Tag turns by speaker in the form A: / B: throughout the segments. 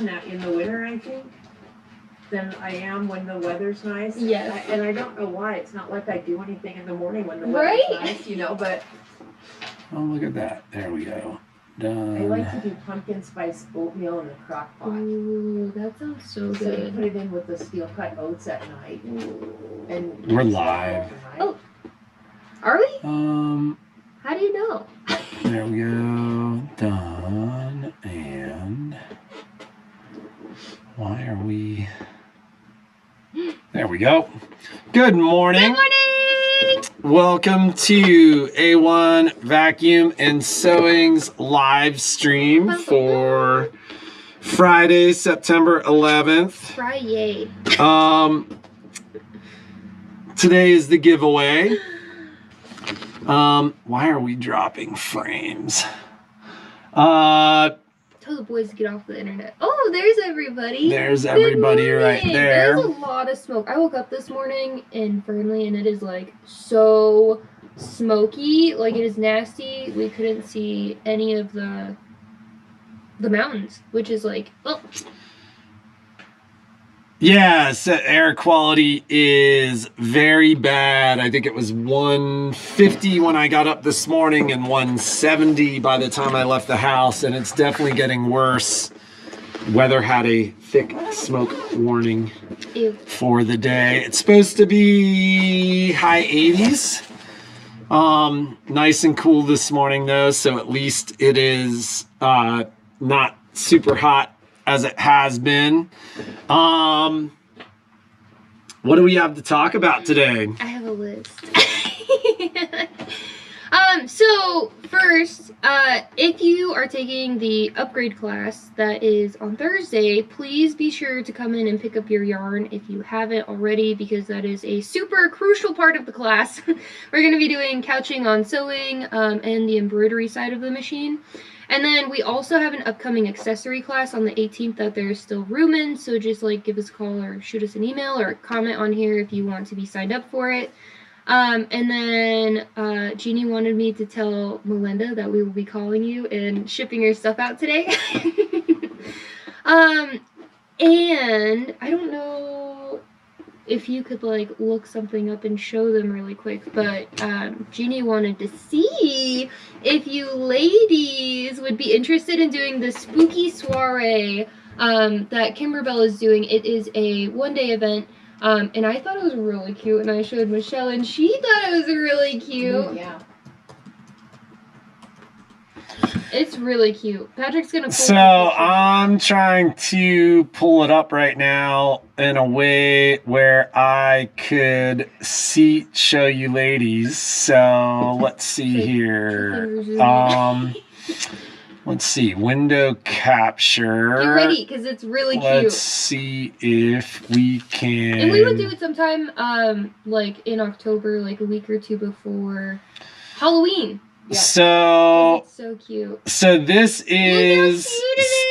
A: in the winter, I think, than I am when the weather's nice.
B: Yes.
A: And I don't know why. It's not like I do anything in the morning when the weather's nice, you know, but...
C: Oh, look at that. There we go. Done.
A: I like to do pumpkin spice oatmeal in the crock pot.
B: Ooh, that sounds so
A: So
B: good.
A: you put it in with the steel-cut oats at night.
B: Ooh.
A: And
C: we're live.
B: Oh. Are we?
C: How
B: do you know?
C: There we go. Done. And why are we... There we go. Good morning.
B: Good morning.
C: Welcome to A1 Vacuum and Sewing's live stream for Friday, September 11th.
B: Friday.
C: Today is the giveaway. Why are we dropping frames?
B: Tell the boys to get off the internet. Oh, there's everybody.
C: There's everybody right there.
B: There's a lot of smoke. I woke up this morning in Fernley and it is like so smoky. Like it is nasty. We couldn't see any of the mountains, which is like, oh.
C: Yeah, so air quality is very bad. I think it was 150 when I got up this morning and 170 by the time I left the house, and it's definitely getting worse. Weather had a thick smoke warning for the day. It's supposed to be high 80s. Nice and cool this morning though, so at least it is not super hot as it has been. What do we have to talk about today?
B: I have a list. So first, if you are taking the upgrade class that is on Thursday, please be sure to come in and pick up your yarn if you haven't already, because that is a super crucial part of the class. We're going to be doing couching on sewing and the embroidery side of the machine. And then we also have an upcoming accessory class on the 18th that there's still room in, so just like give us a call or shoot us an email or comment on here if you want to be signed up for it. And then Jeannie wanted me to tell Melinda that we will be calling you and shipping your stuff out today. And I don't know if you could like look something up and show them really quick, but Jeannie wanted to see if you ladies would be interested in doing the spooky soiree that Kimberbell is doing. It is a one-day event, and I thought it was really cute, and I showed Michelle, and she thought it was really cute.
A: Yeah.
B: It's really cute. Patrick's gonna pull
C: So I'm trying to pull it up right now in a way where I could show you ladies. So let's see here. Let's see, window capture.
B: Get ready, because it's really cute.
C: Let's see if we can.
B: And we would do it sometime, like in October, like a week or two before Halloween.
C: Yeah. So
B: it's so cute.
C: So this is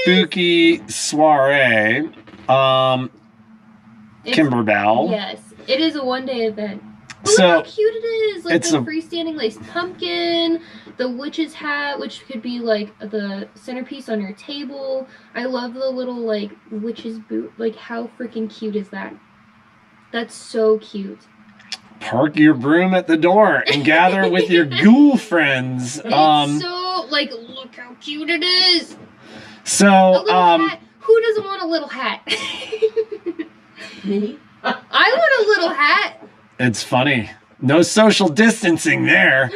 C: Spooky Soiree. Kimberbell.
B: Yes, it is a one-day event. But
C: so
B: look how cute it is! Like
C: it's
B: the freestanding lace pumpkin, the witch's hat, which could be like the centerpiece on your table. I love the little like witch's boot. Like how freaking cute is that? That's so cute.
C: Park your broom at the door and gather with your ghoul friends.
B: It's so, like, look how cute it is.
C: So,
B: a little hat. Who doesn't want a little hat?
A: Me?
B: I want a little hat.
C: It's funny. No social distancing there.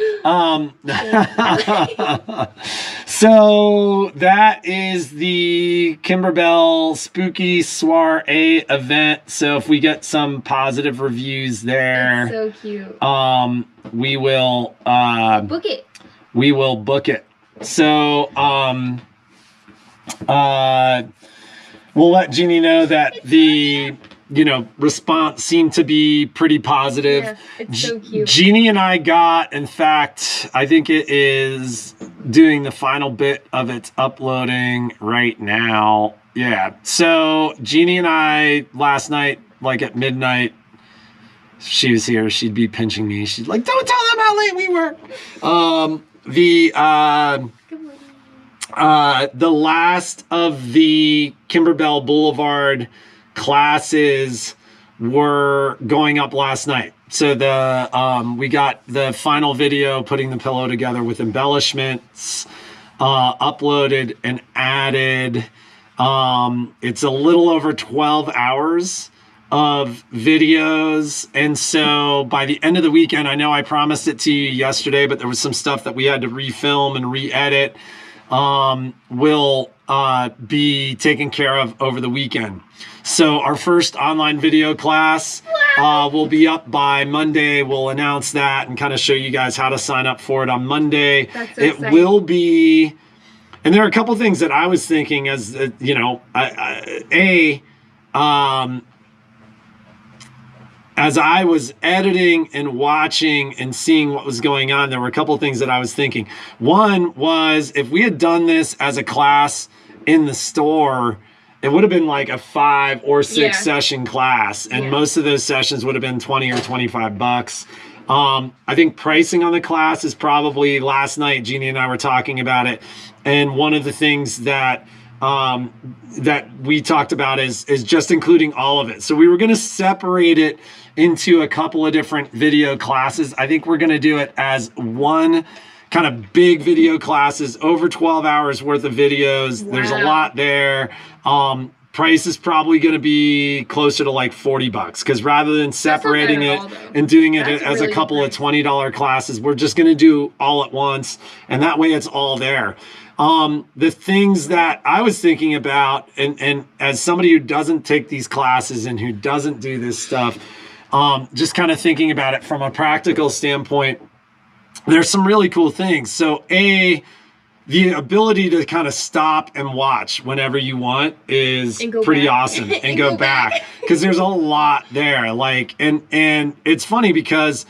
C: So that is the Kimberbell Spooky Soiree event. So if we get some positive reviews there,
B: it's so cute.
C: We will
B: book it.
C: We will book it. So we'll let Jeannie know that the response seemed to be pretty positive.
B: Yeah, it's so cute.
C: Jeannie and I got, in fact, I think it is doing the final bit of its uploading right now. Yeah. So Jeannie and I last night, like at midnight, she was here. She'd be pinching me. She'd like, don't tell them how late we were. The last of the Kimberbell Boulevard classes were going up last night. So we got the final video, putting the pillow together with embellishments, uploaded and added. It's a little over 12 hours of videos. And so by the end of the weekend, I know I promised it to you yesterday, but there was some stuff that we had to refilm and re-edit. Will be taken care of over the weekend. So our first online video class will be up by Monday. We'll announce that and kind of show you guys how to sign up for it on Monday.
B: That's so
C: it
B: exciting.
C: will be, and there are a couple things that I was thinking as, as I was editing and watching and seeing what was going on, there were a couple of things that I was thinking. One was, if we had done this as a class in the store, it would have been like a 5 or 6 session class. And most of those sessions would have been $20 or $25. I think pricing on the class is probably, last night, Jeannie and I were talking about it. And one of the things that we talked about is just including all of it. So we were going to separate it into a couple of different video classes. I think we're going to do it as one kind of big video classes, over 12 hours worth of videos. Wow. There's a lot there. Price is probably going to be closer to like $40, because rather than separating it and doing it as a couple of $20 classes, we're just going to do all at once. And that way it's all there. The things that I was thinking about, and as somebody who doesn't take these classes and who doesn't do this stuff, just kind of thinking about it from a practical standpoint, there's some really cool things. So the ability to kind of stop and watch whenever you want is pretty awesome, and go back, because there's a lot there. Like, and it's funny because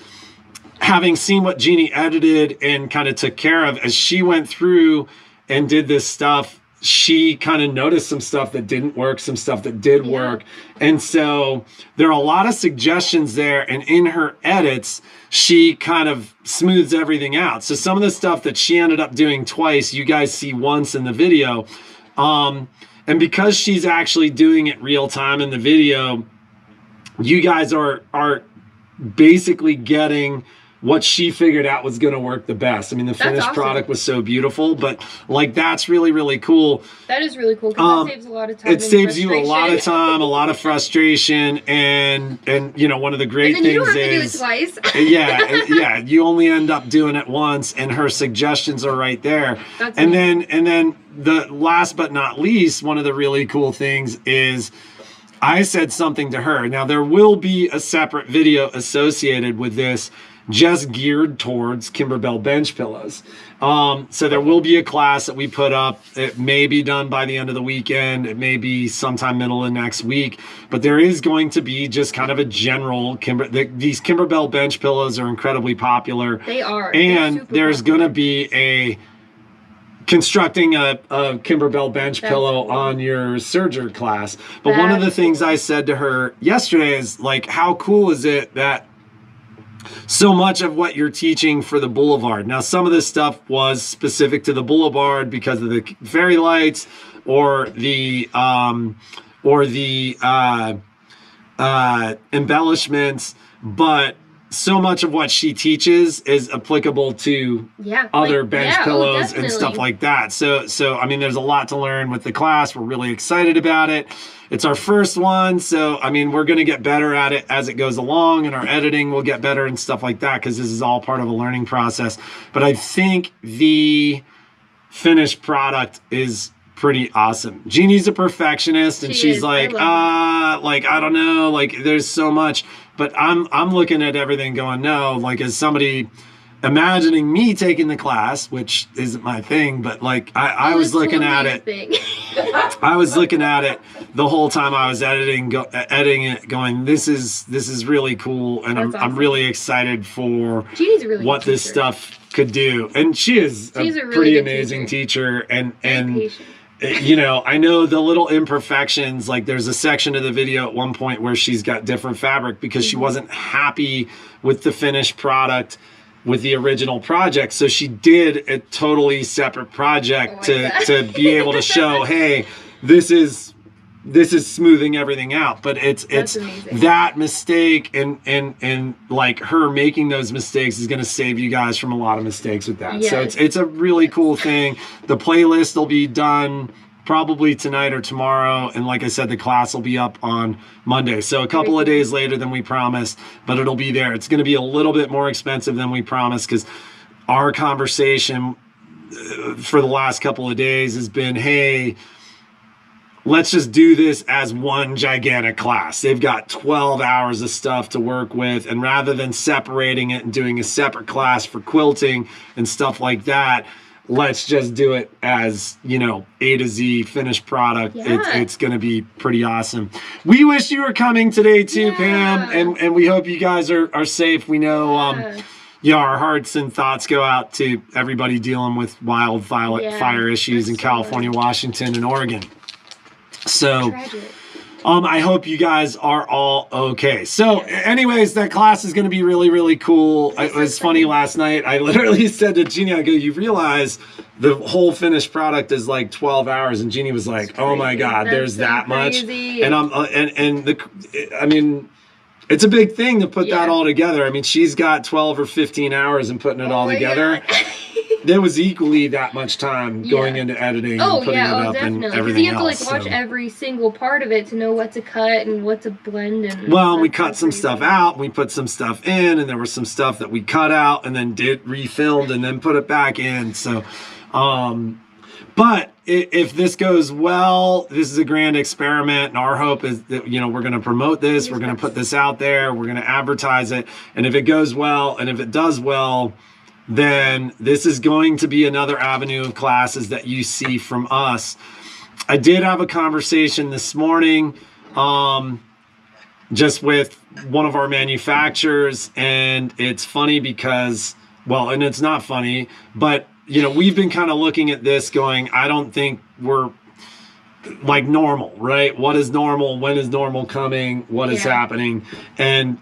C: having seen what Jeannie edited and kind of took care of as she went through and did this stuff, she kind of noticed some stuff that didn't work, some stuff that did work. And so there are a lot of suggestions there. And in her edits, she kind of smooths everything out. So some of the stuff that she ended up doing twice, you guys see once in the video. And because she's actually doing it real time in the video, you guys are basically getting what she figured out was going to work the best. I mean, the finished product was so beautiful, but like, that's really, really cool.
B: That is really cool, because it saves a lot of time.
C: It saves you a lot of time, a lot of frustration, and you know, one of the great things is, you don't have to do it twice. You only end up doing it once, and her suggestions are right there. That's amazing. And then the last but not least, one of the really cool things is, I said something to her. Now, there will be a separate video associated with this, just geared towards Kimberbell bench pillows. So there will be a class that we put up. It may be done by the end of the weekend. It may be sometime middle of next week. But there is going to be just kind of a general these Kimberbell bench pillows are incredibly popular.
B: They are.
C: And there's going to be constructing a Kimberbell bench pillow on your Serger class. But one of the things I said to her yesterday is, like, how cool is it that so much of what you're teaching for the Boulevard. Now, some of this stuff was specific to the Boulevard because of the fairy lights or the embellishments, but so much of what she teaches is applicable to other bench pillows and stuff like that. So I mean, there's a lot to learn with the class. We're really excited about it. It's our first one, so I mean, we're going to get better at it as it goes along, and our editing will get better and stuff like that, because this is all part of a learning process. But I think the finished product is pretty awesome. Jeannie's a perfectionist, and she's like, I don't know, like, there's so much. But I'm looking at everything going, no, like, as somebody imagining me taking the class, which isn't my thing, but like, I was looking at it. I was looking at it the whole time I was editing it, going, this is really cool, and I'm really excited for what this stuff could do. And she's a pretty amazing teacher, and you know, I know the little imperfections, like there's a section of the video at one point where she's got different fabric because she wasn't happy with the finished product with the original project. So she did a totally separate project to be able to show, hey, this is smoothing everything out. But it's
B: amazing.
C: that mistake and like her making those mistakes is going to save you guys from a lot of mistakes with that. So it's a really cool thing. The playlist will be done probably tonight or tomorrow, and like I said, the class will be up on Monday, so a couple of days later than we promised, but it'll be there. It's going to be a little bit more expensive than we promised, because our conversation for the last couple of days has been, hey, let's just do this as one gigantic class. They've got 12 hours of stuff to work with, and rather than separating it and doing a separate class for quilting and stuff like that, let's just do it as, you know, A to Z finished product. It's going to be pretty awesome. We wish you were coming today too, Pam, and we hope you guys are safe. We know, our hearts and thoughts go out to everybody dealing with wildfire issues in California, Washington, and Oregon. So,
B: tragic.
C: I hope you guys are all okay. So anyways, that class is going to be really, really cool. It was funny last night. I literally said to Jeannie, I go, you realize the whole finished product is like 12 hours. And Jeannie was like, oh my God, there's that much. And I mean, it's a big thing to put that all together. I mean, she's got 12 or 15 hours in putting it all together. There was equally that much time going into editing and putting it up and everything else.
B: You have to watch every single part of it to know what to cut and what to blend. And
C: we cut some stuff out, we put some stuff in, and there was some stuff that we cut out and then refilmed and then put it back in. So, but if this goes well, this is a grand experiment, and our hope is that, you know, we're going to promote this, we're going to put this out there, we're going to advertise it, and if it goes well, and if it does well, then this is going to be another avenue of classes that you see from us. I did have a conversation this morning just with one of our manufacturers, and it's funny because, well, and it's not funny, but, you know, we've been kind of looking at this going, I don't think we're like normal, right? What is normal? When is normal coming? What is happening? And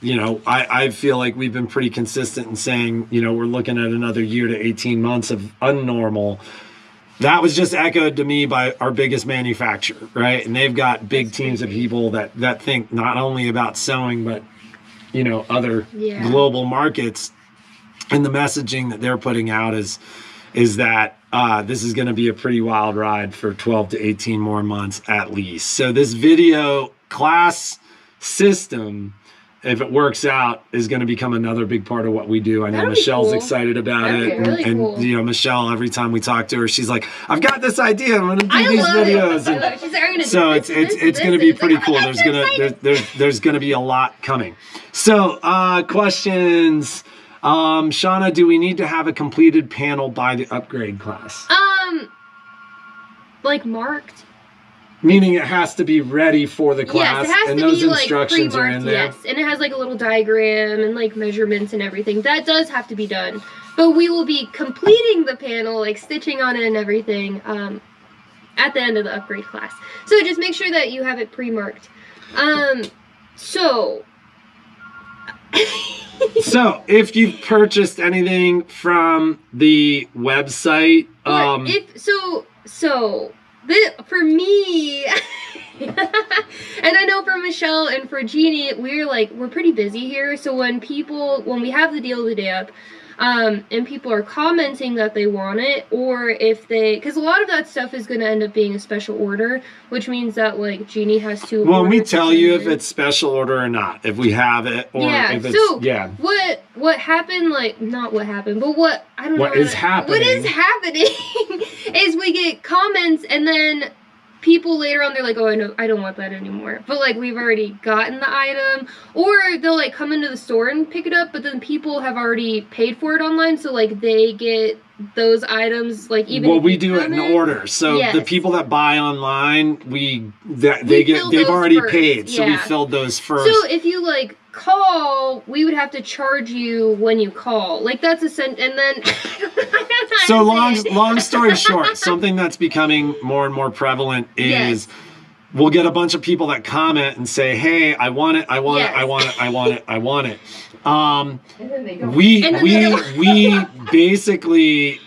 C: you know, I feel like we've been pretty consistent in saying, you know, we're looking at another year to 18 months of unnormal. That was just echoed to me by our biggest manufacturer, right? And they've got big teams of people that think not only about sewing, but, you know, other global markets. And the messaging that they're putting out is that this is going to be a pretty wild ride for 12 to 18 more months at least. So this video class system, if it works out, is going to become another big part of what we do. I know Michelle's excited about it. And you know, Michelle, every time we talk to her, she's like, I've got this idea. I'm going to do these videos. And so it's going to be pretty cool. There's going to be a lot coming. So questions. Shauna, do we need to have a completed panel by the upgrade class?
B: Like marked?
C: Meaning it has to be ready for the class,
B: yes, it has
C: and
B: to
C: those
B: be,
C: instructions
B: like,
C: are in there.
B: Yes, and it has like a little diagram and like measurements and everything. That does have to be done. But we will be completing the panel, like stitching on it and everything, at the end of the upgrade class. So just make sure that you have it pre-marked. So
C: if you've purchased anything from the website,
B: for me, and I know for Michelle and for Jeannie, we're pretty busy here. So when we have the deal of the day up, and people are commenting that they want it, or because a lot of that stuff is going to end up being a special order, which means that like Jeannie has to.
C: Well, we tell you if it's special order or not, if we have it, or if it's What happened? Like not what happened, but what I don't know. What is happening? What is happening is we get comments and then people later on, they're like, oh, I don't want that anymore. But like we've already gotten the item, or they'll like come into the store and pick it up, but then people have already paid for it online, so like they get those items like even. Well, we do it in order, so the people that buy online, they've already paid, so we filled those first. So if you like call, we would have to charge you when you call. Like that's and then. So long story short, something that's becoming more and more prevalent is we'll get a bunch of people that comment and say, hey, I want it, I want
B: Yes.
C: it, I want it, I want it, I want it.
A: And then they don't.
C: We basically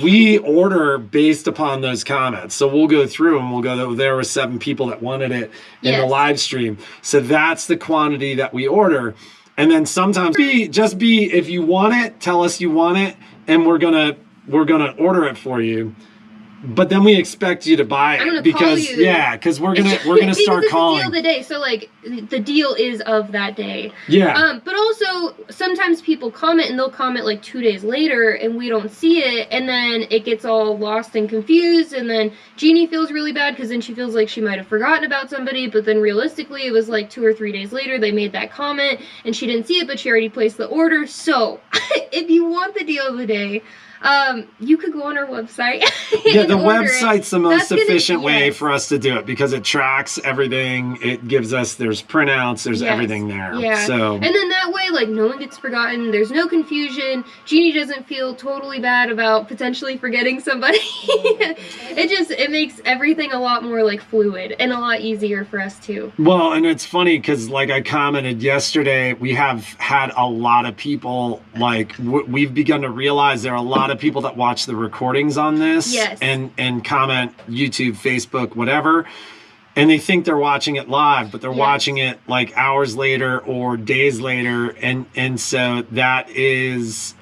C: we order based upon those comments. So we'll go through and we'll go, there were 7 people that wanted it in the
B: Yes.
C: live stream. So that's the quantity that we order. And then sometimes if you want it, tell us you want it, and we're gonna order it for you. But then we expect you to buy
B: I'm
C: it
B: gonna
C: because
B: call you.
C: because we're gonna start
B: Because it's the
C: calling.
B: deal of the day, so like the deal is of that day.
C: Yeah.
B: But also sometimes people comment and they'll comment like 2 days later and we don't see it, and then it gets all lost and confused, and then Jeannie feels really bad because then she feels like she might have forgotten about somebody, but then realistically it was like 2 or 3 days later they made that comment and she didn't see it, but she already placed the order. So if you want the deal of the day, you could go on our website.
C: Yeah,
B: and
C: the
B: order it.
C: website's the most
B: That's gonna-
C: efficient way
B: yes.
C: for us to do it because it tracks everything. It gives us, there's printouts, there's
B: Yes.
C: everything there.
B: Yeah.
C: So
B: And then that way, like, no one gets forgotten. There's no confusion. Jeannie doesn't feel totally bad about potentially forgetting somebody. It makes everything a lot more, like, fluid and a lot easier for us, too.
C: well, and it's funny because like I commented yesterday, we have had a lot of people, like we've begun to realize there are a lot of people that watch the recordings on this
B: Yes.
C: and comment YouTube, Facebook, whatever. And they think they're watching it live, but they're
B: Yes.
C: watching it like hours later or days later. And so that is,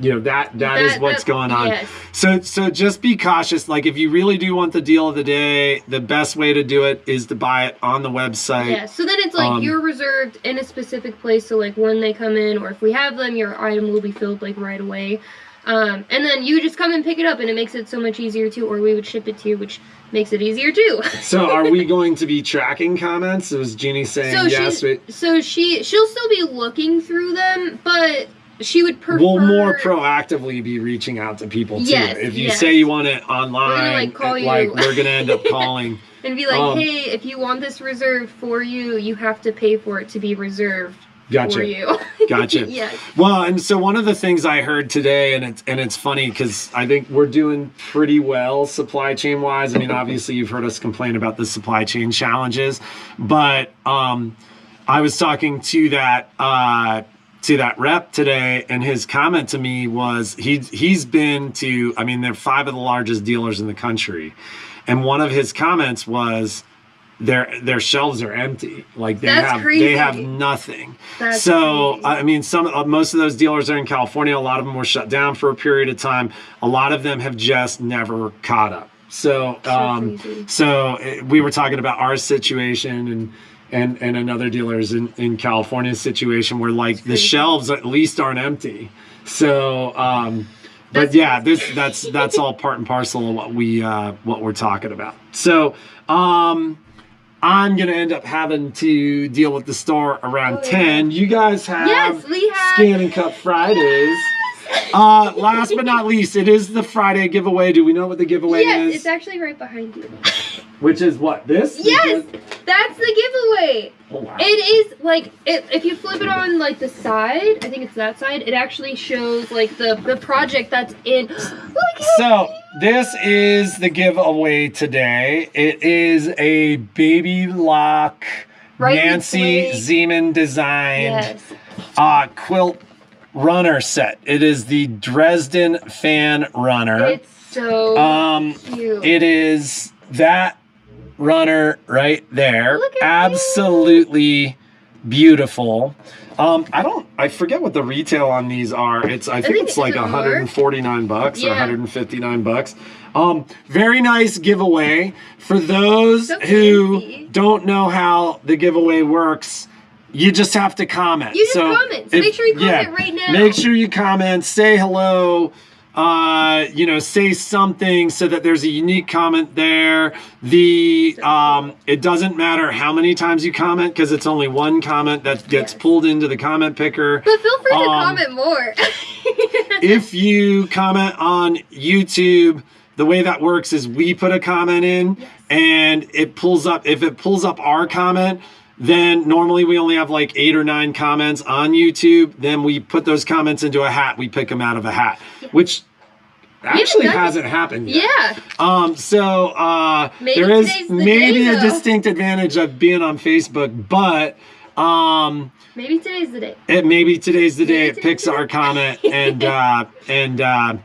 C: that is what's going on.
B: Yes.
C: So just be cautious. Like if you really do want the deal of the day, the best way to do it is to buy it on the website.
B: Yeah, so then it's like you're reserved in a specific place, so like when they come in or if we have them, your item will be filled like right away. And then you just come and pick it up and it makes it so much easier too, or we would ship it to you, which makes it easier too.
C: So are we going to be tracking comments? Was Jeannie saying yes?
B: She'll still be looking through them, but she would prefer.
C: We'll more proactively be reaching out to people too.
B: Yes,
C: If you
B: yes.
C: say you want it online,
B: like, call you.
C: we're gonna end up calling.
B: And be like, hey, if you want this reserved for you, you have to pay for it to be reserved
C: Gotcha.
B: for you.
C: Gotcha.
B: Yes.
C: Well, and so one of the things I heard today, and it's funny because I think we're doing pretty well supply chain wise. I mean, obviously you've heard us complain about the supply chain challenges, but I was talking to that rep today, and his comment to me was he's been to, I mean, they're 5 of the largest dealers in the country, and one of his comments was their shelves are empty. Like they have nothing.
B: That's
C: so
B: crazy.
C: I mean, most of those dealers are in California. A lot of them were shut down for a period of time. A lot of them have just never caught up. So we were talking about our situation and another dealer's in California's situation where like the shelves at least aren't empty. So but yeah, that's all part and parcel of what we're talking about. So I'm gonna end up having to deal with the store around 10. You guys have,
B: Yes, we have.
C: Scan and Cup Fridays. Last but not least, it is the Friday giveaway. Do we know what the giveaway
B: Yes,
C: is?
B: it's actually right behind you.
C: Which is what? This?
B: Yes, that's the giveaway.
C: Oh, wow.
B: It is like if you flip it on like the side, I think it's that side. It actually shows like the project that's in. Look
C: So this is the giveaway today. It is a baby lock
B: Right
C: Nancy
B: between-
C: Zeman designed
B: yes,
C: quilt runner set. It is the Dresden Fan Runner.
B: it's so cute.
C: It is that runner right there.
B: Look at
C: Absolutely beautiful. I forget what the retail on these are. I think it's like
B: is it more?
C: $149 or
B: Yeah.
C: $159. Very nice giveaway. For those
B: So
C: who
B: fancy.
C: don't know how the giveaway works, you just have to comment.
B: You just comment. So make sure you comment right now.
C: Make sure you comment, say hello, say something so that there's a unique comment there. It doesn't matter how many times you comment because it's only one comment that gets pulled into the comment picker.
B: But feel free to comment more.
C: If you comment on YouTube, the way that works is we put a comment in and it pulls up. If it pulls up our comment, then normally we only have like 8 or 9 comments on YouTube. Then we put those comments into a hat. We pick them out of a hat, which actually hasn't happened yet.
B: Yeah.
C: So
B: Maybe
C: there is
B: today's the
C: maybe
B: day,
C: a
B: though.
C: distinct advantage of being on Facebook, but
B: Maybe today's the day.
C: maybe today's the day
B: Maybe
C: it picks our comment and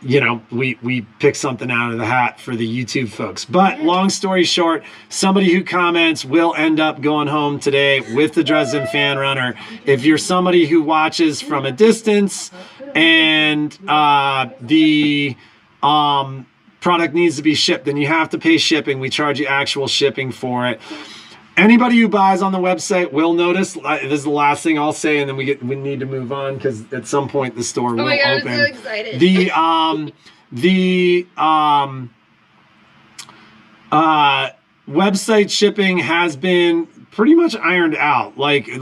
C: you know, we pick something out of the hat for the YouTube folks. But long story short, somebody who comments will end up going home today with the Dresden Fan Runner. If you're somebody who watches from a distance and the product needs to be shipped, then you have to pay shipping. We charge you actual shipping for it. Anybody who buys on the website will notice. This is the last thing I'll say, and then we need to move on because at some point the store will
B: Oh my God,
C: open.
B: I'm so excited.
C: The website shipping has been pretty much ironed out. Like it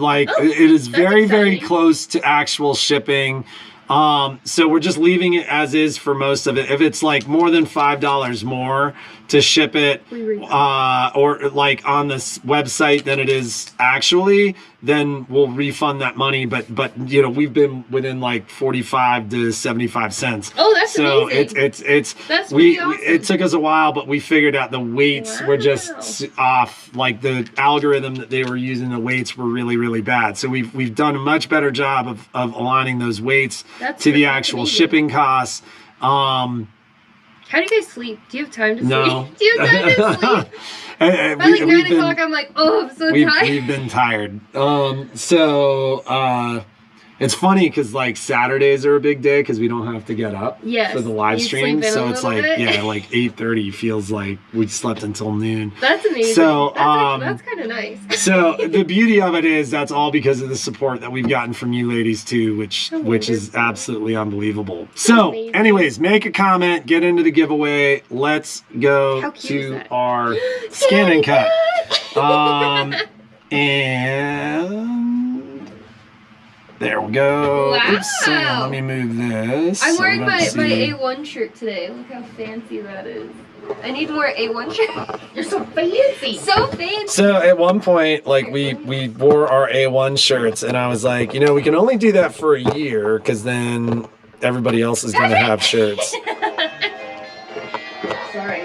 C: is very very close to actual shipping. So we're just leaving it as is for most of it. If it's like more than $5 more to ship it, or like on this website than it is actually, then we'll refund that money. But you know, we've been within like 45 to 75 cents.
B: Oh, that's
C: so
B: amazing.
C: it's
B: That's pretty awesome.
C: it took us a while, but we figured out the weights were just off. Like the algorithm that they were using, the weights were really really bad. So we've done a much better job of aligning those weights to the actual shipping costs.
B: How do you guys sleep? Do you have time to
C: No.
B: sleep? Do you have time to sleep? By like 9 o'clock, I'm like, oh, I'm so tired.
C: We've been tired. It's funny because like Saturdays are a big day because we don't have to get up for the live stream. So it's like like 8:30 feels like we slept until noon.
B: That's amazing.
C: So
B: that's kind of nice.
C: So the beauty of it is that's all because of the support that we've gotten from you ladies too, which is absolutely unbelievable. So anyways, make a comment, get into the giveaway. Let's go to our scan and cut. And there we go.
B: Wow.
C: Oops, hang on, let me move this.
B: I'm
C: so
B: wearing
C: we
B: my
C: don't see-
B: A1 shirt today. Look how fancy that is. I need more A1 shirt.
A: You're so fancy.
B: So fancy.
C: So at one point, like we wore our A1 shirts, and I was like, you know, we can only do that for a year because then everybody else is gonna have shirts.
A: Sorry.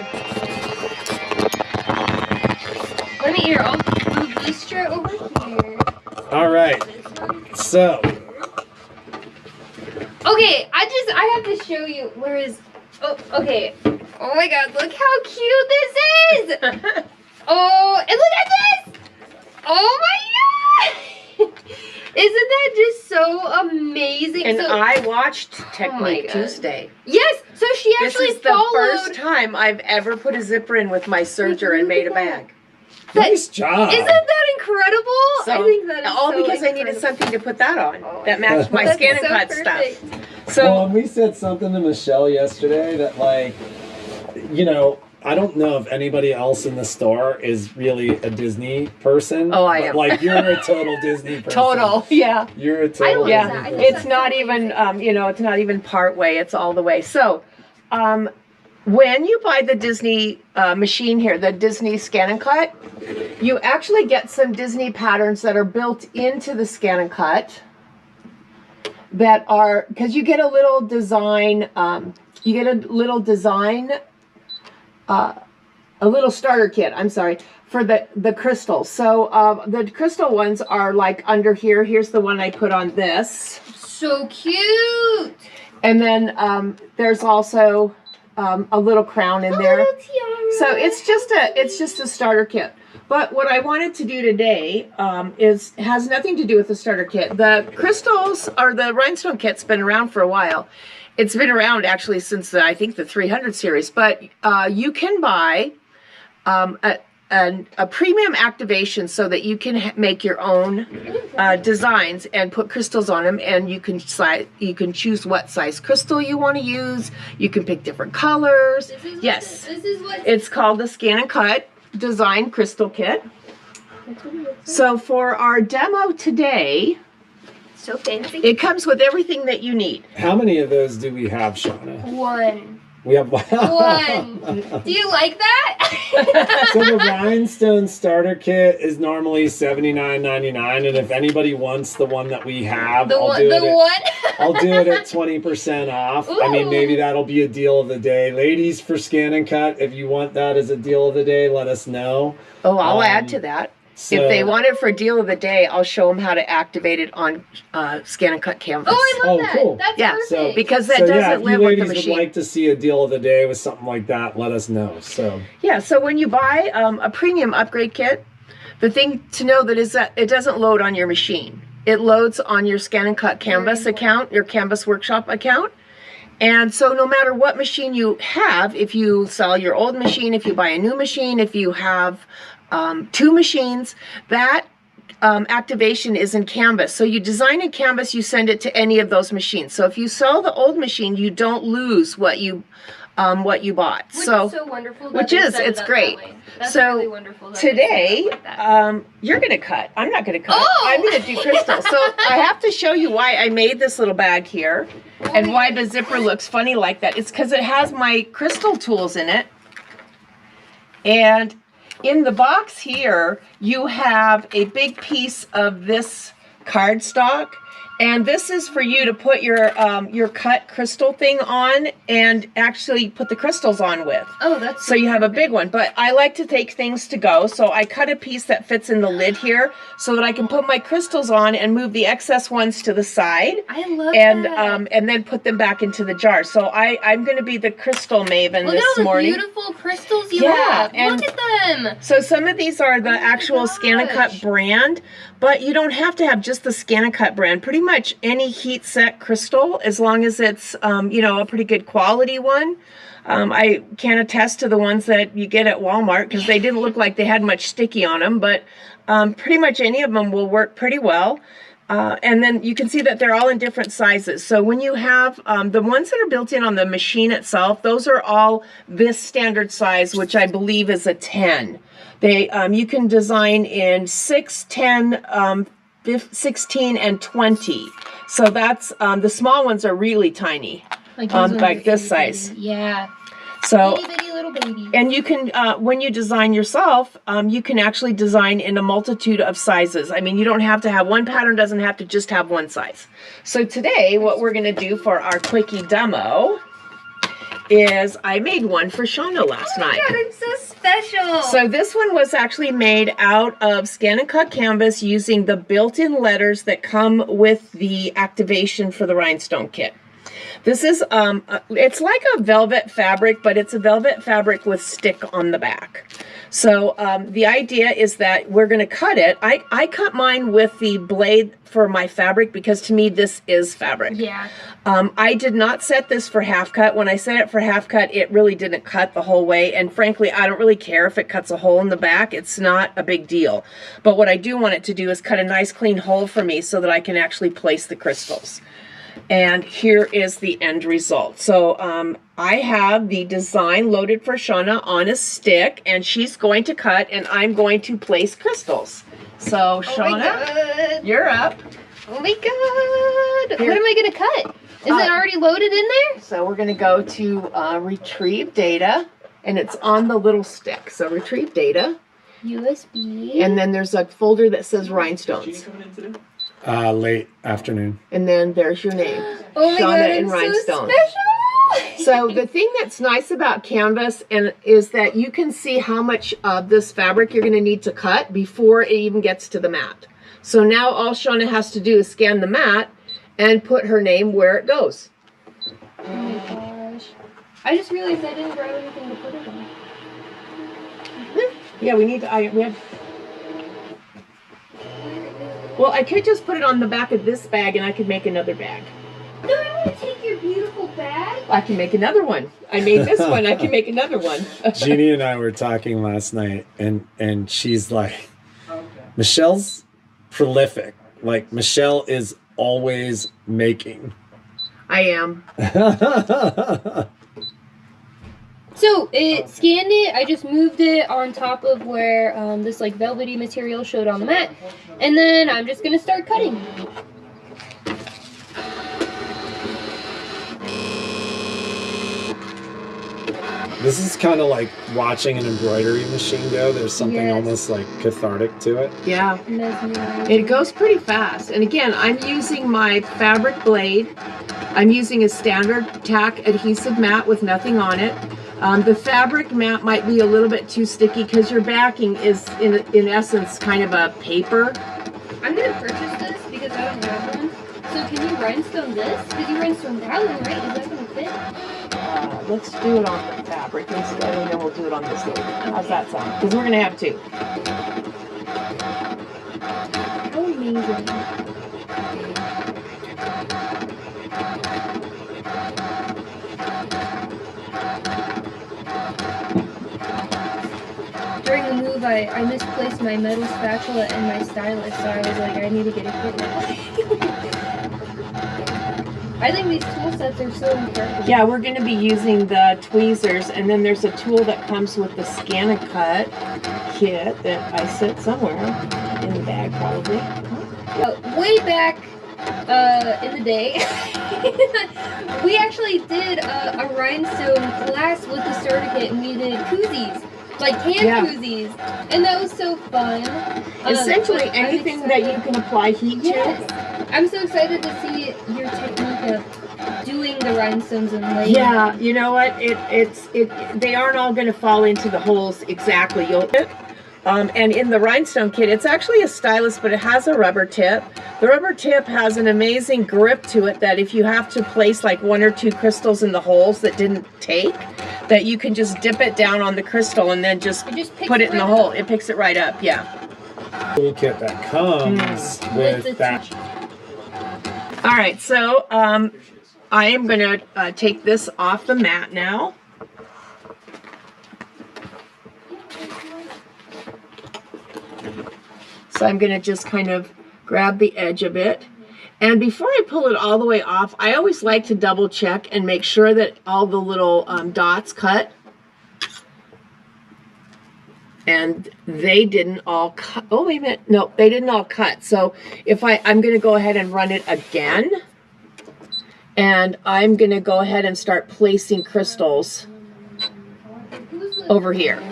B: Let me here. I'll move this shirt over here.
C: All right. So.
B: Okay, I have to show you. Where is? Oh, okay. Oh my God! Look how cute this is. Oh, and look at this. Oh my God! Isn't that just so amazing?
A: And
B: so,
A: I watched Technique
B: God.
A: Tuesday.
B: Yes, so she actually
A: This is the first time I've ever put a zipper in with my serger and made a bag.
C: Nice job.
B: Isn't that incredible?
A: So,
B: I think that is
A: all
B: so
A: because I needed
B: incredible.
A: something to put that on that matched my
B: That's
A: scan and
B: so
A: cut
B: perfect.
A: stuff. So
C: Well, and we said something to Michelle yesterday that, like, you know, I don't know if anybody else in the store is really a Disney person.
A: Oh, I
C: but,
A: am.
C: like, you're a total Disney person.
A: total, yeah.
C: You're a total
B: love
A: Yeah,
C: Disney
B: that. I
C: person.
B: think
A: it's not even, you know, it's not even part way, it's all the way. So, when you buy the Disney machine here, the Disney Scan and Cut, you actually get some Disney patterns that are built into the Scan and Cut that are, because you get a little design, a little starter kit, I'm sorry, for the crystals. So the crystal ones are like under here. Here's the one I put on this.
B: So cute.
A: And then there's also a little crown in there.
B: Little tiara.
A: So it's just a starter kit. But what I wanted to do today has nothing to do with the starter kit. The crystals or the rhinestone kit's been around for a while. It's been around actually since I think the 300 series. But you can buy a premium activation so that you can make your own designs and put crystals on them, and you can choose what size crystal you want to use. You can pick different colors.
B: This is what
A: It's called the Scan and Cut Design Crystal Kit. So for our demo today,
B: so fancy.
A: it comes with everything that you need.
C: How many of those do we have, Shauna? We have
B: 1. Do you like that?
C: So the Rhinestone starter kit is normally $79.99, and if anybody wants the one that we have, I'll do it at 20% off.
B: Ooh.
C: I mean, maybe that'll be a deal of the day. Ladies, for Scan and Cut, if you want that as a deal of the day, let us know.
A: Oh, I'll add to that.
C: So,
A: If they want it for deal of the day, I'll show them how to activate it on Scan and Cut canvas.
B: Oh, I love that.
C: Cool.
B: That's
A: Yeah,
B: perfect.
C: So,
A: because that
C: so
A: doesn't
C: yeah, if
A: live
C: you
A: with the
C: ladies
A: machine.
C: would like to see a deal of the day with something like that, let us know. So
A: Yeah, so when you buy a premium upgrade kit, the thing to know that is that it doesn't load on your machine. It loads on your Scan and Cut Canvas account, your Canvas Workshop account. And so no matter what machine you have, if you sell your old machine, if you buy a new machine, if you have 2 machines, that activation is in Canvas. So you design in Canvas, you send it to any of those machines. So if you sell the old machine, you don't lose what you bought.
B: Which is so wonderful. That
A: It's great.
B: That's
A: So
B: really wonderful. That
A: today,
B: like that.
A: you're gonna cut. I'm not gonna cut.
B: Oh!
A: I'm gonna do crystal. So I have to show you why I made this little bag here, and why the zipper looks funny like that. It's because it has my crystal tools in it, and in the box here, you have a big piece of this cardstock, and this is for you to put your cut crystal thing on and actually put the crystals on with.
B: Oh, that's
A: So you have a big one, but I like to take things to go. So I cut a piece that fits in the lid here so that I can put my crystals on and move the excess ones to the side.
B: I love
A: And
B: that.
A: and then put them back into the jar. So I'm going to be the crystal maven
B: Look
A: this
B: at all the
A: morning.
B: beautiful crystals you
A: Yeah,
B: have.
A: and
B: Look at them.
A: So some of these are the
B: my
A: actual Scan and Cut
B: gosh.
A: brand, but you don't have to have just the Scan and Cut brand. Pretty much any heat set crystal, as long as it's a pretty good quality one. I can attest to the ones that you get at Walmart because they didn't look like they had much sticky on them, but pretty much any of them will work pretty well. And then you can see that they're all in different sizes. So when you have the ones that are built in on the machine itself, those are all this standard size, which I believe is a 10. They you can design in 6, 10, 16, and 20. So that's the small ones are really tiny,
B: Like, these ones are
A: like this
B: itty
A: size.
B: bitty. Yeah.
A: So.
B: Itty bitty little baby.
A: And you can, when you design yourself, you can actually design in a multitude of sizes. I mean, you don't have to have one pattern, doesn't have to just have one size. So today, what we're going to do for our quickie demo is I made one for Shauna last night.
B: God, it's so special.
A: So this one was actually made out of Scan and Cut canvas using the built-in letters that come with the activation for the Rhinestone kit. This is, it's like a velvet fabric, but it's a velvet fabric with stick on the back. So the idea is that we're going to cut it. I cut mine with the blade for my fabric because to me this is fabric.
B: Yeah.
A: I did not set this for half cut. When I set it for half cut, it really didn't cut the whole way. And frankly, I don't really care if it cuts a hole in the back. It's not a big deal. But what I do want it to do is cut a nice clean hole for me so that I can actually place the crystals. And here is the end result. So I have the design loaded for Shauna on a stick, and she's going to cut, and I'm going to place crystals. So Shauna, you're up.
B: Oh my god.
A: Here.
B: What am I going to cut? Is it already loaded in there?
A: So we're going to go to retrieve data, and it's on the little stick. So retrieve data,
B: USB.
A: and then there's a folder that says Rhinestones.
C: late afternoon.
A: And then there's your name,
B: Oh my god,
A: Shauna and
B: it's
A: Rhinestones.
B: so special.
A: So the thing that's nice about canvas is that you can see how much of this fabric you're going to need to cut before it even gets to the mat. So now all Shauna has to do is scan the mat and put her name where it goes.
B: Oh my gosh. I just realized I didn't grab anything to put it on.
A: Yeah, we need to. We have. Well, I could just put it on the back of this bag, and I could make another bag.
B: No, I want to take your beautiful bag.
A: I can make another one. I made this one. I can make another one.
C: Jeannie and I were talking last night, and she's like, Michelle's prolific. Like, Michelle is always making.
A: I am.
B: So it scanned it. I just moved it on top of where this like velvety material showed on the mat, and then I'm just gonna start cutting.
C: This is kind of like watching an embroidery machine go. There's something almost like cathartic to it.
A: Yeah. It goes pretty fast. And again, I'm using my fabric blade. I'm using a standard tack adhesive mat with nothing on it. The fabric mat might be a little bit too sticky because your backing is in essence kind of a paper.
B: I'm going to purchase this because I don't have one. So can you rhinestone this? Because you rhinestone that one, right? Is that going to fit?
A: Let's do it on the fabric instead, and then we'll do it on this loop. How's that sound? Because we're going to have two.
B: How amazing. During the move, I misplaced my metal spatula and my stylus, so I was like, I need to get a kit now. I think these tool sets are so incredible.
A: Yeah, we're going to be using the tweezers, and then there's a tool that comes with the Scan and Cut kit that I set somewhere in the bag, probably.
B: Way back in the day, we actually did a rhinestone class with the starter kit, and we did koozies. Like hand koozies, and that was so fun.
A: Essentially anything that you can apply heat to.
B: I'm so excited to see your technique of doing the rhinestones and laying.
A: Yeah, you know what? They aren't all going to fall into the holes exactly. And in the rhinestone kit, it's actually a stylus, but it has a rubber tip. The rubber tip has an amazing grip to it that if you have to place like 1 or 2 crystals in the holes that didn't take, that you can just dip it down on the crystal and then just put it in the hole. It picks it right up, yeah.
C: Toolkit that comes with that.
A: All right, so I am going to take this off the mat now. So I'm going to just kind of grab the edge of it. And before I pull it all the way off, I always like to double check and make sure that all the little dots cut. And they didn't all cut. Oh, wait a minute. No, they didn't all cut. So if I'm going to go ahead and run it again. And I'm going to go ahead and start placing crystals over here.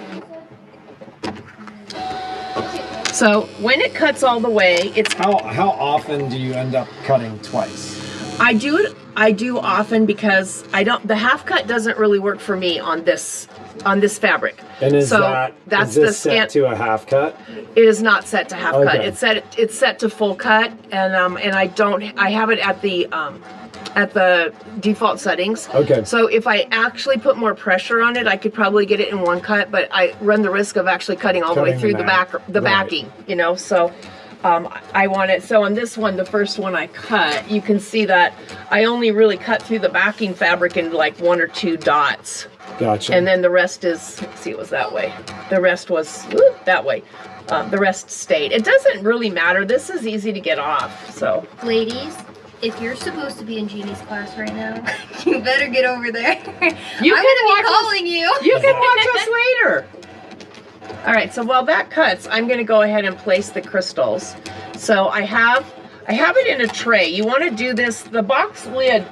A: So when it cuts all the way, it's
C: how often do you end up cutting twice?
A: I do often because the half cut doesn't really work for me on this fabric.
C: And is this set to a half cut?
A: It is not set to half cut. It's set to full cut, and I have it at the default settings. Okay. So if I actually put more pressure on it, I could probably get it in one cut, but I run the risk of actually cutting all the way through the backing, you know, so I want it. So on this one, the first one I cut, you can see that I only really cut through the backing fabric in like 1 or 2 dots.
C: Gotcha.
A: And then the rest is, let's see, it was that way. The rest was that way. The rest stayed. It doesn't really matter. This is easy to get off, so.
B: Ladies, if you're supposed to be in Jeannie's class right now, you better get over there.
A: You
B: I'm calling you.
A: You can watch us later. All right, so while that cuts, I'm going to go ahead and place the crystals. So I have it in a tray. You want to do this. The box lid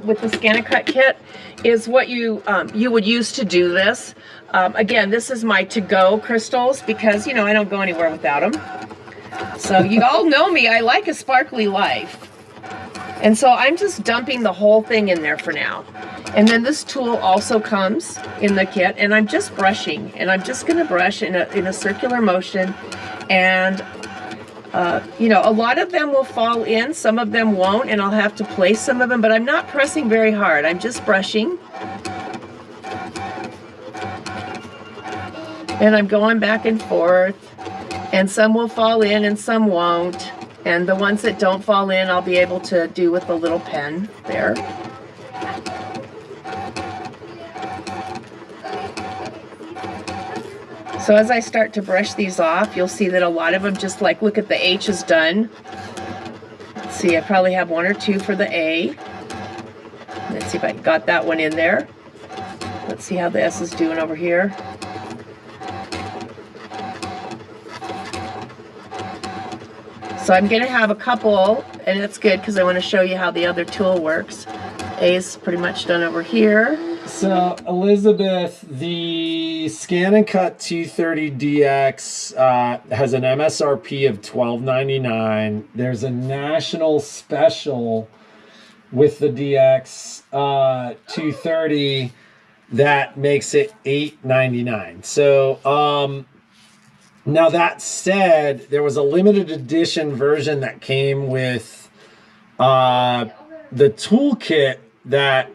A: with the Scan and Cut kit is what you would use to do this. Again, this is my to-go crystals because, you know, I don't go anywhere without them. So you all know me. I like a sparkly life. And so I'm just dumping the whole thing in there for now. And then this tool also comes in the kit, and I'm just brushing. And I'm just going to brush in a circular motion. And, you know, a lot of them will fall in, some of them won't, and I'll have to place some of them. But I'm not pressing very hard. I'm just brushing. And I'm going back and forth. And some will fall in and some won't. And the ones that don't fall in, I'll be able to do with the little pen there. So as I start to brush these off, you'll see that a lot of them just like, look at the H is done. Let's see, I probably have 1 or 2 for the A. Let's see if I got that one in there. Let's see how the S is doing over here. So I'm going to have a couple, and it's good because I want to show you how the other tool works. A is pretty much done over here.
C: So, Elizabeth, the Scan and Cut 230DX has an MSRP of $12.99. There's a national special with the DX 230 that makes it $8.99. So, now that said, there was a limited edition version that came with the toolkit that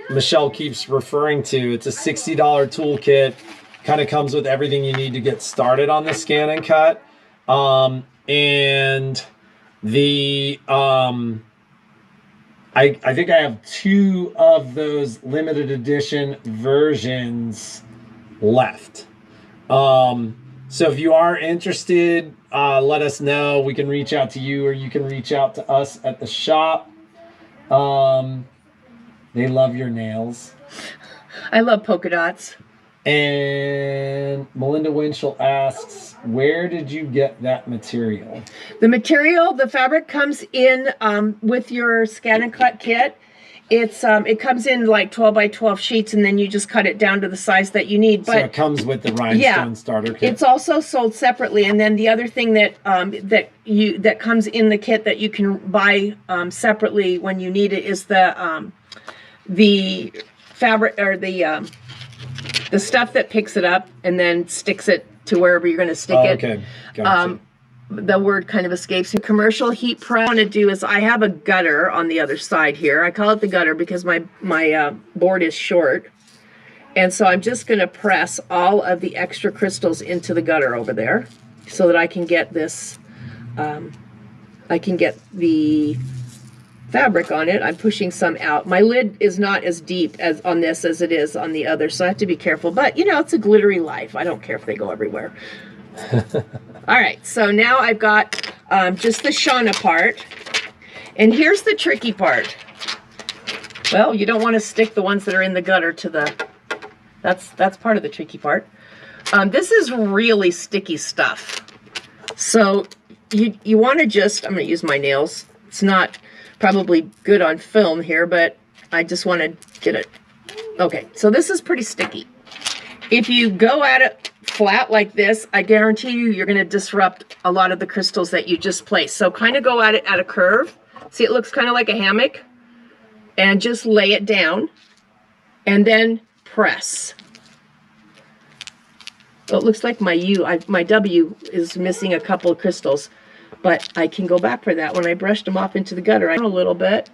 C: Michelle keeps referring to. It's a $60 toolkit, kind of comes with everything you need to get started on the Scan and Cut. And the I think I have 2 of those limited edition versions left. So if you are interested, let us know. We can reach out to you, or you can reach out to us at the shop. They love your nails.
A: I love polka dots.
C: And Melinda Winchell asks, where did you get that material?
A: The material, the fabric comes in with your Scan and Cut kit. It comes in like 12 by 12 sheets, and then you just cut it down to the size that you need. But
C: so it comes with the Rhinestone starter kit.
A: It's also sold separately, and then the other thing that that comes in the kit that you can buy separately when you need it is the fabric, or the stuff that picks it up and then sticks it to wherever you're going to stick it.
C: Okay, gotcha.
A: The word kind of escapes me. Commercial heat press. What I want to do is I have a gutter on the other side here. I call it the gutter because my board is short. And so I'm just going to press all of the extra crystals into the gutter over there so that I can get this, I can get the fabric on it. I'm pushing some out. My lid is not as deep as on this as it is on the other, so I have to be careful. But, you know, it's a glittery life. I don't care if they go everywhere. All right, so now I've got just the Shauna part. And here's the tricky part. Well, you don't want to stick the ones that are in the gutter to the... That's part of the tricky part. This is really sticky stuff. So you want to just... I'm going to use my nails. It's not probably good on film here, but I just want to get it. Okay, so this is pretty sticky. If you go at it flat like this, I guarantee you're going to disrupt a lot of the crystals that you just placed. So kind of go at it at a curve. See, it looks kind of like a hammock. And just lay it down. And then press. Well, it looks like my W is missing a couple of crystals. But I can go back for that. When I brushed them off into the gutter, I a little bit.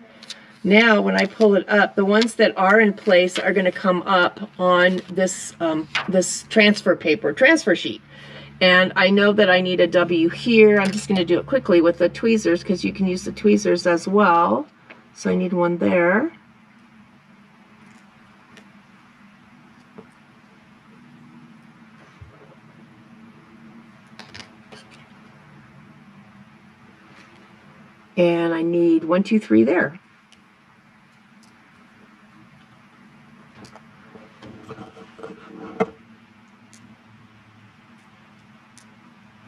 A: Now, when I pull it up, the ones that are in place are going to come up on this this transfer sheet. And I know that I need a W here. I'm just going to do it quickly with the tweezers because you can use the tweezers as well. So I need one there. And I need 1, 2, 3 there.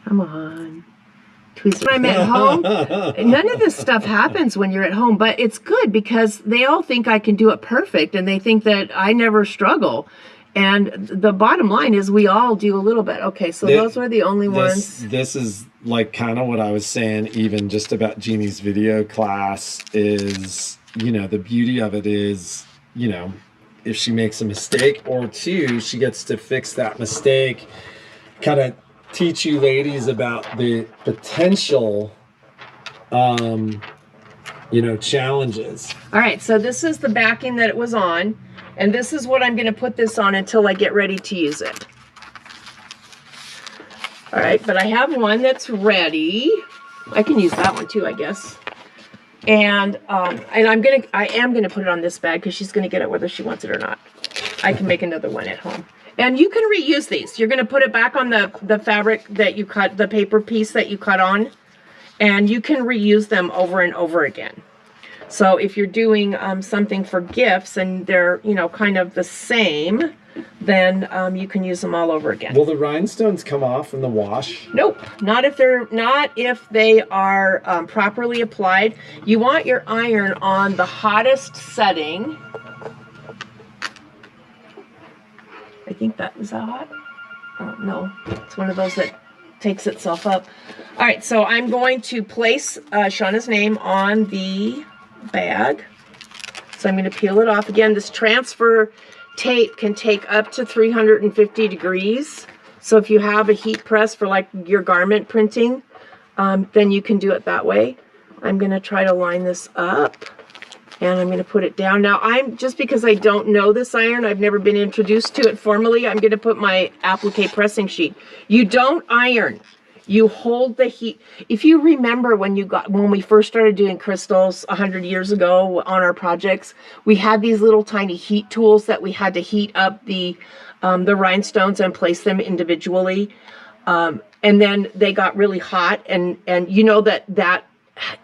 A: Come on. Tweezers. When I'm at home, none of this stuff happens when you're at home, but it's good because they all think I can do it perfect and they think that I never struggle. And the bottom line is we all do a little bit. Okay, so those were the only ones.
C: This is like kind of what I was saying even just about Jeannie's video class is, you know, the beauty of it is, you know, if she makes a mistake or two, she gets to fix that mistake, kind of teach you ladies about the potential, you know, challenges.
A: All right, so this is the backing that it was on. And this is what I'm going to put this on until I get ready to use it. All right, but I have one that's ready. I can use that one too, I guess. And I am gonna put it on this bag because she's gonna get it whether she wants it or not. I can make another one at home. And you can reuse these. You're gonna put it back on the fabric that you cut, the paper piece that you cut on, and you can reuse them over and over again. So if you're doing something for gifts and they're, you know, kind of the same, then you can use them all over again.
C: Will the rhinestones come off in the wash?
A: Nope, not if they are properly applied. You want your iron on the hottest setting think that is that hot. Oh, no, it's one of those that takes itself up. All right, so I'm going to place Shauna's name on the bag. So I'm going to peel it off. Again, this transfer tape can take up to 350 degrees. So if you have a heat press for like your garment printing, then you can do it that way. I'm going to try to line this up. And I'm going to put it down. Now, just because I don't know this iron, I've never been introduced to it formally, I'm going to put my applique pressing sheet. You don't iron. You hold the heat. If you remember when we first started doing crystals 100 years ago on our projects, we had these little tiny heat tools that we had to heat up the rhinestones and place them individually. And then they got really hot, and you know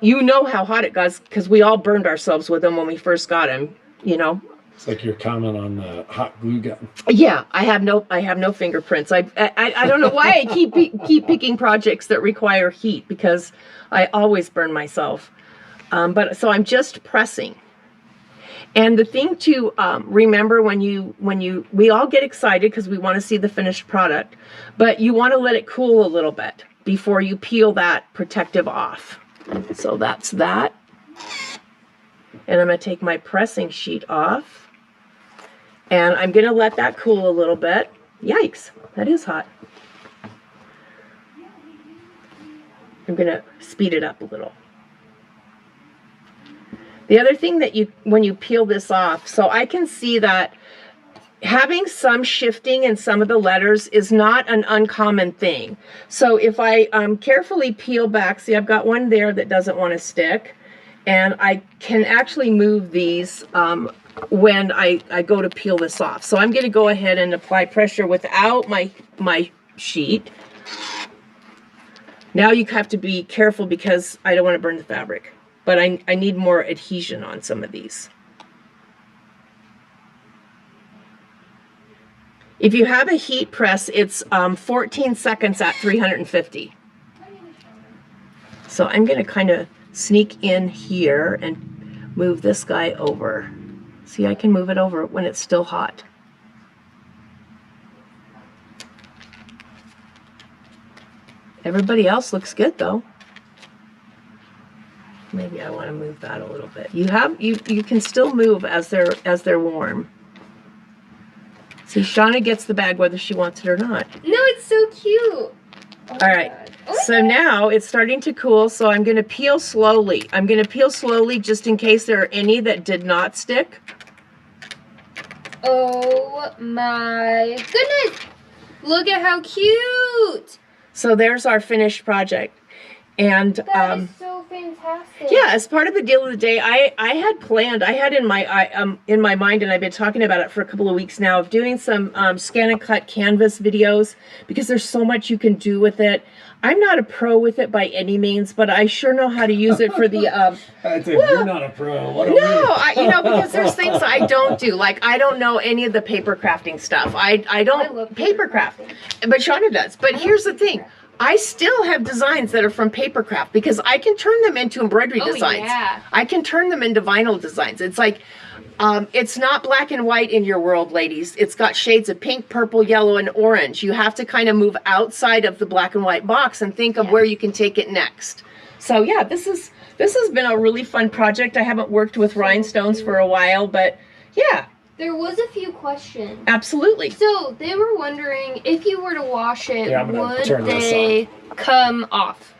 A: you know how hot it got because we all burned ourselves with them when we first got them, you know.
C: It's like your comment on the hot glue gun.
A: Yeah, I have no fingerprints. I don't know why I keep picking projects that require heat, because I always burn myself. But so I'm just pressing. And the thing to remember we all get excited because we want to see the finished product, but you want to let it cool a little bit before you peel that protective off. So that's that. And I'm going to take my pressing sheet off. And I'm going to let that cool a little bit. Yikes, that is hot. I'm going to speed it up a little. The other thing that when you peel this off, so I can see that having some shifting in some of the letters is not an uncommon thing. So if I carefully peel back, see, I've got one there that doesn't want to stick, and I can actually move these when I go to peel this off. So I'm going to go ahead and apply pressure without my sheet. Now you have to be careful because I don't want to burn the fabric, but I need more adhesion on some of these. If you have a heat press, it's 14 seconds at 350. So I'm going to kind of sneak in here and move this guy over. See, I can move it over when it's still hot. Everybody else looks good though. Maybe I want to move that a little bit. You can still move as they're warm. See, Shauna gets the bag whether she wants it or not.
B: No, it's so cute. Oh,
A: all right. So now it's starting to cool, so I'm going to peel slowly. I'm going to peel slowly just in case there are any that did not stick.
B: Oh my goodness. Look at how cute.
A: So there's our finished project. And
B: that is so fantastic.
A: Yeah, as part of the deal of the day, I had in my mind, and I've been talking about it for a couple of weeks now, of doing some scan and cut canvas videos, because there's so much you can do with it. I'm not a pro with it by any means, but I sure know how to use it for the
C: you're not a pro. What
A: because there's things I don't do. Like, I don't know any of the paper crafting stuff. I don't paper craft, but Shauna does. But here's the thing. I still have designs that are from papercraft because I can turn them into embroidery designs.
B: Yeah.
A: I can turn them into vinyl designs. It's like, it's not black and white in your world, ladies. It's got shades of pink, purple, yellow, and orange. You have to kind of move outside of the black and white box and think of where you can take it next. So yeah, this has been a really fun project. I haven't worked with rhinestones for a while, but yeah.
B: There was a few questions.
A: Absolutely.
B: So they were wondering if you were to wash it, would they come off?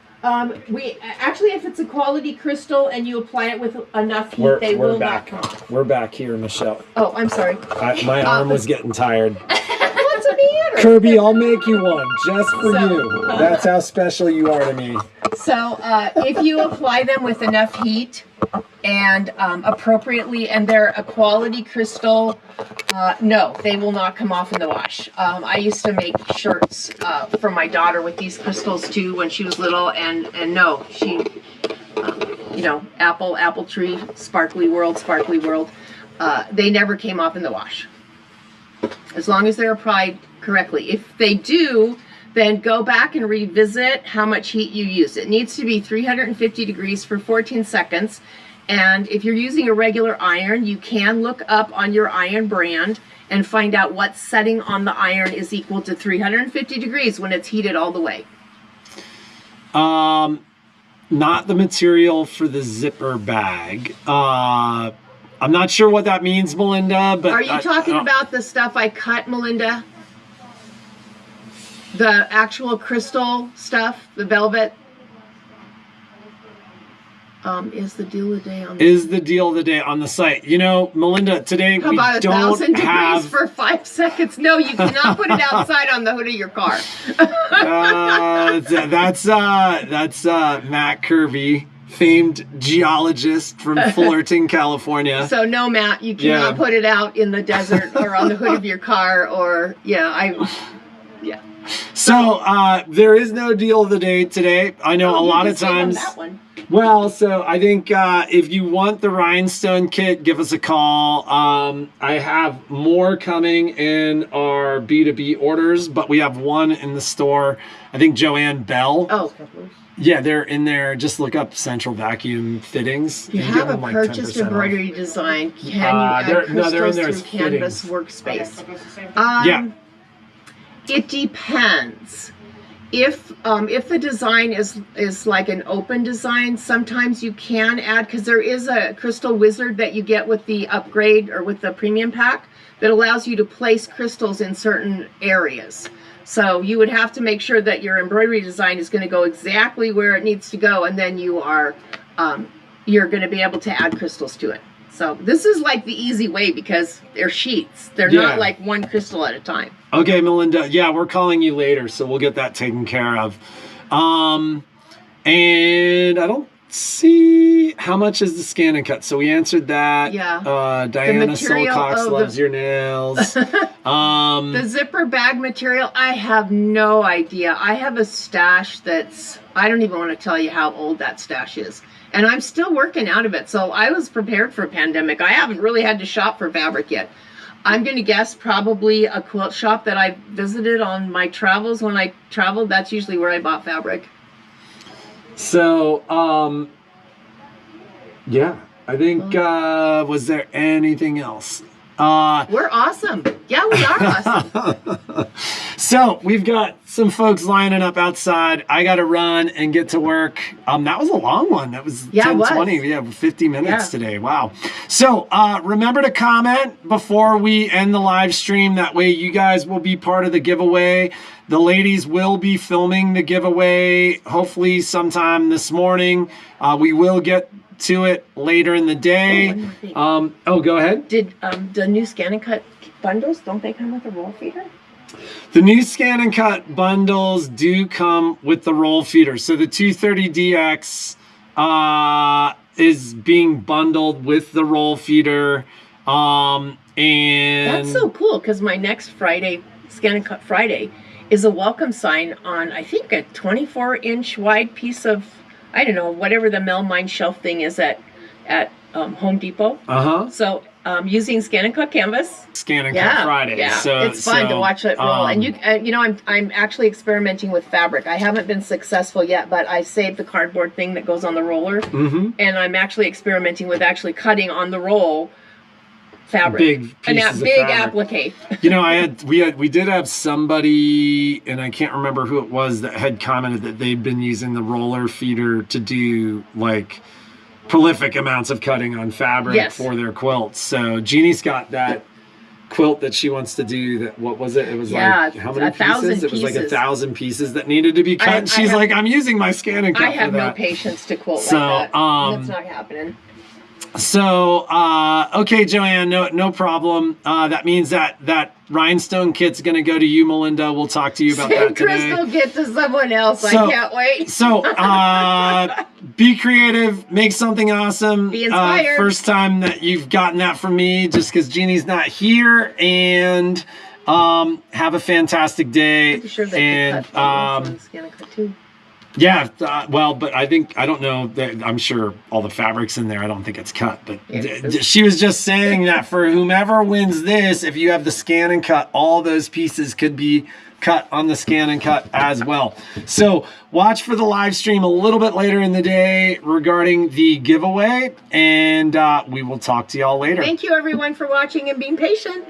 A: We actually, if it's a quality crystal and you apply it with enough heat, they will not come off.
C: We're back here, Michelle.
A: Oh, I'm sorry.
C: My arm was getting tired.
A: What's the matter?
C: Kirby, I'll make you one just for you. That's how special you are to me.
A: So if you apply them with enough heat and appropriately, and they're a quality crystal, no, they will not come off in the wash. I used to make shirts for my daughter with these crystals too when she was little, and no, she, apple tree, sparkly world, they never came off in the wash. As long as they're applied correctly. If they do, then go back and revisit how much heat you use. It needs to be 350 degrees for 14 seconds. And if you're using a regular iron, you can look up on your iron brand and find out what setting on the iron is equal to 350 degrees when it's heated all the way.
C: Not the material for the zipper bag. I'm not sure what that means, Melinda, but...
A: Are you talking about the stuff I cut, Melinda? The actual crystal stuff, the velvet? Is the deal of the day on the
C: Is the deal of the day on the site. You know, Melinda, today
A: How
C: we
A: about
C: don't
A: 1,000 degrees
C: have...
A: for 5 seconds? No, you cannot put it outside on the hood of your car.
C: That's Matt Kirby, famed geologist from Fullerton, California.
A: So no, Matt, you cannot put it out in the desert or on the hood of your car or,
C: So there is no deal of the day today. I know a lot of times...
A: That one.
C: Well, so I think if you want the Rhinestone kit, give us a call. I have more coming in our B2B orders, but we have one in the store. I think Joanne Bell.
A: Oh.
C: Yeah, they're in there. Just look up Central Vacuum Fittings.
A: You have a purchased embroidery design. Can you add crystals through Canvas Workspace?
C: Yeah.
A: It depends. If the design is like an open design, sometimes you can add, because there is a crystal wizard that you get with the upgrade or with the premium pack that allows you to place crystals in certain areas. So you would have to make sure that your embroidery design is going to go exactly where it needs to go, and then you're going to be able to add crystals to it. So this is like the easy way because they're sheets. They're not like one crystal at a time.
C: Okay, Melinda. Yeah, we're calling you later, so we'll get that taken care of. And I don't see how much is the scan and cut. So we answered that.
A: Yeah.
C: Diana Silcox loves your nails.
A: The zipper bag material, I have no idea. I have a stash that's, I don't even want to tell you how old that stash is. And I'm still working out of it. So I was prepared for a pandemic. I haven't really had to shop for fabric yet. I'm going to guess probably a quilt shop that I visited on my travels. When I traveled, that's usually where I bought fabric.
C: So, yeah, I think, was there anything else?
A: We're awesome. Yeah, we are awesome.
C: So we've got some folks lining up outside. I got to run and get to work. That was a long one. That was 10:20. We have 50 minutes today. Wow. So remember to comment before we end the live stream. That way you guys will be part of the giveaway. The ladies will be filming the giveaway hopefully sometime this morning. We will get to it later in the day. Go ahead.
A: Did the new Scan and Cut bundles, don't they come with a roll feeder?
C: The new Scan and Cut bundles do come with the roll feeder. So the 230DX is being bundled with the roll feeder. And
A: that's so cool, because my next Friday, Scan and Cut Friday, is a welcome sign on, I think, a 24-inch wide piece of, I don't know, whatever the Melamine shelf thing is at Home Depot. So using Scan and Cut canvas.
C: Scan and Cut Friday.
A: Yeah, so, it's fun to watch it roll. And you know, I'm actually experimenting with fabric. I haven't been successful yet, but I saved the cardboard thing that goes on the roller, and I'm actually experimenting with actually cutting on the roll fabric.
C: Big pieces of fabric.
A: Applique.
C: You know, we did have somebody, and I can't remember who it was, that had commented that they'd been using the roller feeder to do like prolific amounts of cutting on fabric for their quilts. So Jeannie's got that quilt that she wants to do. That, what was it? It was like how many pieces? It was like 1,000 pieces that needed to be cut. She's like, I'm using my Scan and Cut.
A: I have no patience to quilt like that. That's not happening.
C: So, okay, Joanne, no problem. That means that rhinestone kit's going to go to you, Melinda. We'll talk to you about that today.
A: Crystal get to someone else. So, I can't wait.
C: So, be creative. Make something awesome.
A: Be inspired.
C: First time that you've gotten that from me, just because Jeannie's not here. And have a fantastic day.
A: I'm sure they can cut Scan and Cut too.
C: Yeah, well, but I don't know, I'm sure all the fabric's in there. I don't think it's cut, but she was just saying that for whomever wins this, if you have the Scan and Cut, all those pieces could be cut on the Scan and Cut as well. So watch for the live stream a little bit later in the day regarding the giveaway, and we will talk to y'all later.
A: Thank you, everyone, for watching and being patient.